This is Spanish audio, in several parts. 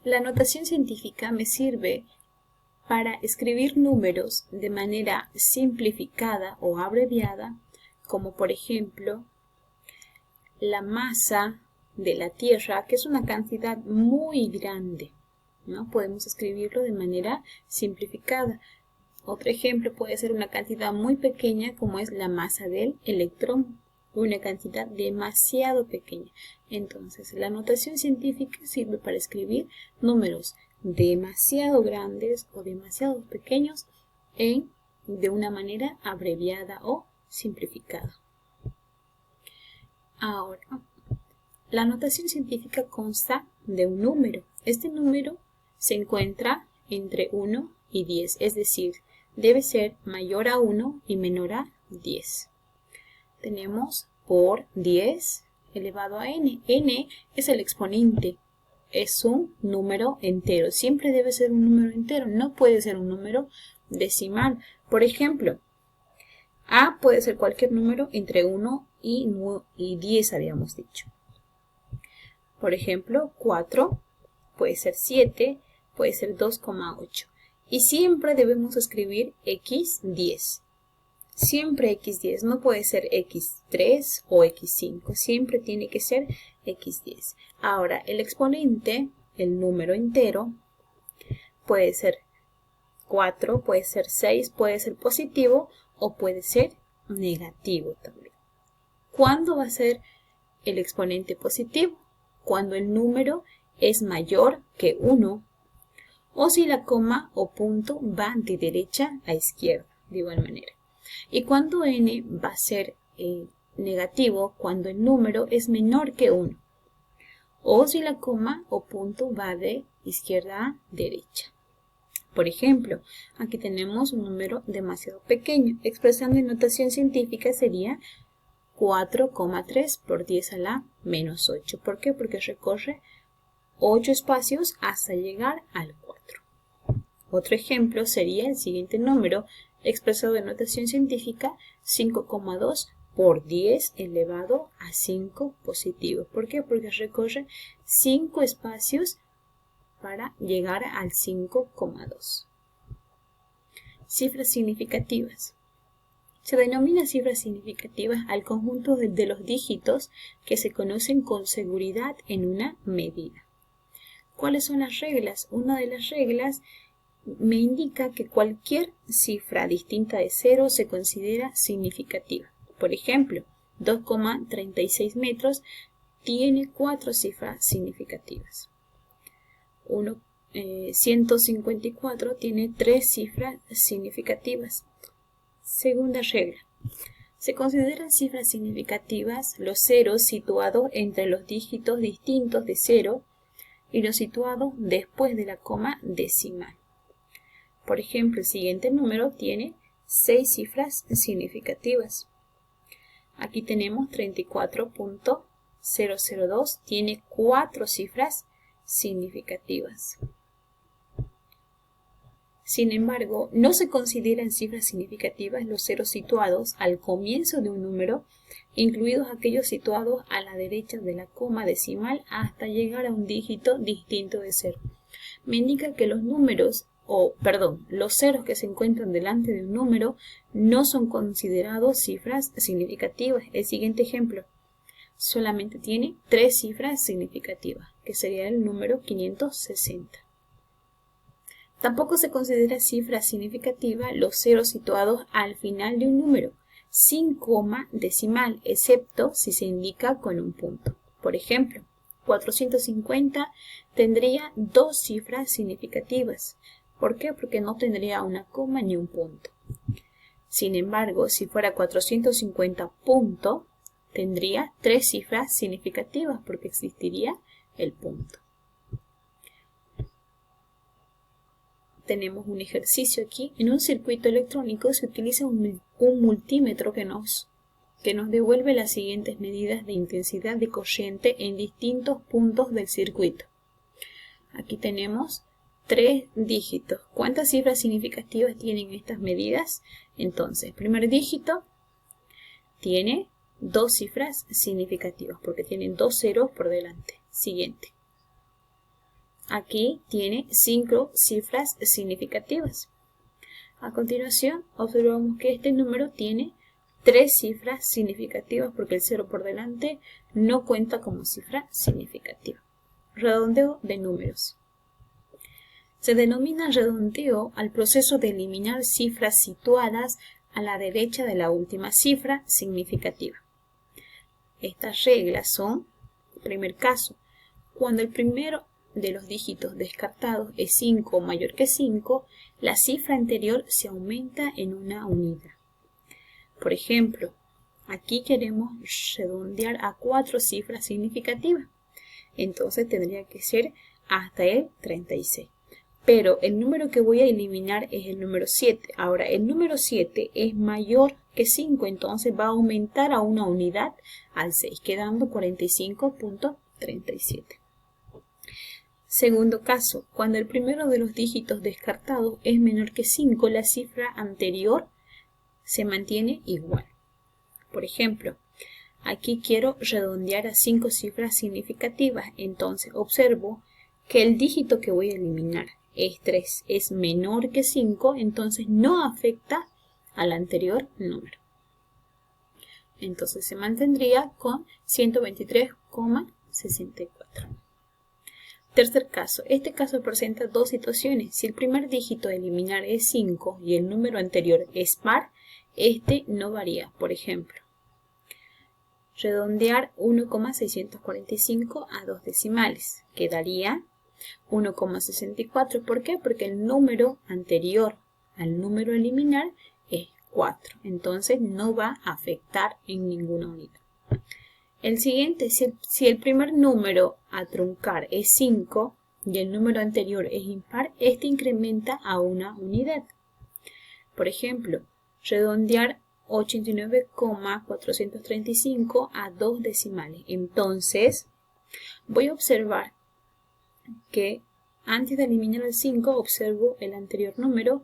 La notación científica me sirve para escribir números de manera simplificada o abreviada, como por ejemplo la masa de la Tierra, que es una cantidad muy grande, ¿no? Podemos escribirlo de manera simplificada. Otro ejemplo puede ser una cantidad muy pequeña, como es la masa del electrón, una cantidad demasiado pequeña. Entonces, la notación científica sirve para escribir números demasiado grandes o demasiado pequeños de una manera abreviada o simplificada. Ahora, la notación científica consta de un número. Este número se encuentra entre 1 y 10, es decir, debe ser mayor a 1 y menor a 10. Tenemos por 10 elevado a n. N es el exponente, es un número entero. Siempre debe ser un número entero, no puede ser un número decimal. Por ejemplo, a puede ser cualquier número entre 1 y 10, habíamos dicho. Por ejemplo, 4 puede ser 7, puede ser 2,8. Y siempre debemos escribir x10. Siempre x10, no puede ser x3 o x5, siempre tiene que ser x10. Ahora, el exponente, el número entero, puede ser 4, puede ser 6, puede ser positivo o puede ser negativo también. ¿Cuándo va a ser el exponente positivo? Cuando el número es mayor que 1 o si la coma o punto va de derecha a izquierda, de igual manera. Y cuando n va a ser negativo, cuando el número es menor que 1 o si la coma o punto va de izquierda a derecha. Por ejemplo, aquí tenemos un número demasiado pequeño. Expresando en notación científica sería 4,3 por 10 a la menos 8. ¿Por qué? Porque recorre 8 espacios hasta llegar al 4. Otro ejemplo sería el siguiente número, expresado en notación científica, 5,2 por 10 elevado a 5 positivo. ¿Por qué? Porque recorre 5 espacios para llegar al 5,2. Cifras significativas. Se denomina cifras significativas al conjunto de los dígitos que se conocen con seguridad en una medida. ¿Cuáles son las reglas? Una de las reglas me indica que cualquier cifra distinta de 0 se considera significativa. Por ejemplo, 2,36 metros tiene 4 cifras significativas. 154 tiene 3 cifras significativas. Segunda regla. Se consideran cifras significativas los ceros situados entre los dígitos distintos de 0 y los situados después de la coma decimal. Por ejemplo, el siguiente número tiene 6 cifras significativas. Aquí tenemos 34.002, tiene 4 cifras significativas. Sin embargo, no se consideran cifras significativas los ceros situados al comienzo de un número, incluidos aquellos situados a la derecha de la coma decimal hasta llegar a un dígito distinto de 0. Me indica que los los ceros que se encuentran delante de un número no son considerados cifras significativas. El siguiente ejemplo solamente tiene 3 cifras significativas, que sería el número 560. Tampoco se considera cifra significativa los ceros situados al final de un número, sin coma decimal, excepto si se indica con un punto. Por ejemplo, 450 tendría 2 cifras significativas. ¿Por qué? Porque no tendría una coma ni un punto. Sin embargo, si fuera 450 punto, tendría 3 cifras significativas porque existiría el punto. Tenemos un ejercicio aquí. En un circuito electrónico se utiliza un multímetro que nos devuelve las siguientes medidas de intensidad de corriente en distintos puntos del circuito. Aquí tenemos 3 dígitos. ¿Cuántas cifras significativas tienen estas medidas? Entonces, el primer dígito tiene 2 cifras significativas porque tienen 2 ceros por delante. Siguiente. aquí tiene 5 cifras significativas. A continuación, observamos que este número tiene 3 cifras significativas porque el 0 por delante no cuenta como cifra significativa. Redondeo de números. Se denomina redondeo al proceso de eliminar cifras situadas a la derecha de la última cifra significativa. Estas reglas son, primer caso, cuando el primero de los dígitos descartados es 5 o mayor que 5, la cifra anterior se aumenta en una unidad. Por ejemplo, aquí queremos redondear a 4 cifras significativas. Entonces tendría que ser hasta el 36. Pero el número que voy a eliminar es el número 7. Ahora, el número 7 es mayor que 5, entonces va a aumentar a una unidad al 6, quedando 45.37. Segundo caso, cuando el primero de los dígitos descartados es menor que 5, la cifra anterior se mantiene igual. Por ejemplo, aquí quiero redondear a 5 cifras significativas, entonces observo que el dígito que voy a eliminar es 3, es menor que 5, entonces no afecta al anterior número. Entonces se mantendría con 123,64. Tercer caso. Este caso presenta dos situaciones. Si el primer dígito a eliminar es 5 y el número anterior es par, este no varía. Por ejemplo, redondear 1,645 a 2 decimales. Quedaría 1,64. ¿Por qué? Porque el número anterior al número a eliminar es 4. Entonces no va a afectar en ninguna unidad. El siguiente, si el primer número a truncar es 5 y el número anterior es impar, este incrementa a una unidad. Por ejemplo, redondear 89,435 a 2 decimales. Entonces, voy a observar que antes de eliminar el 5, observo el anterior número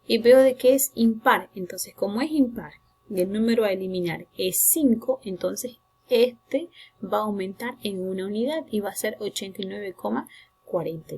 y veo de que es impar. Entonces, como es impar y el número a eliminar es 5, entonces este va a aumentar en una unidad y va a ser 89,44.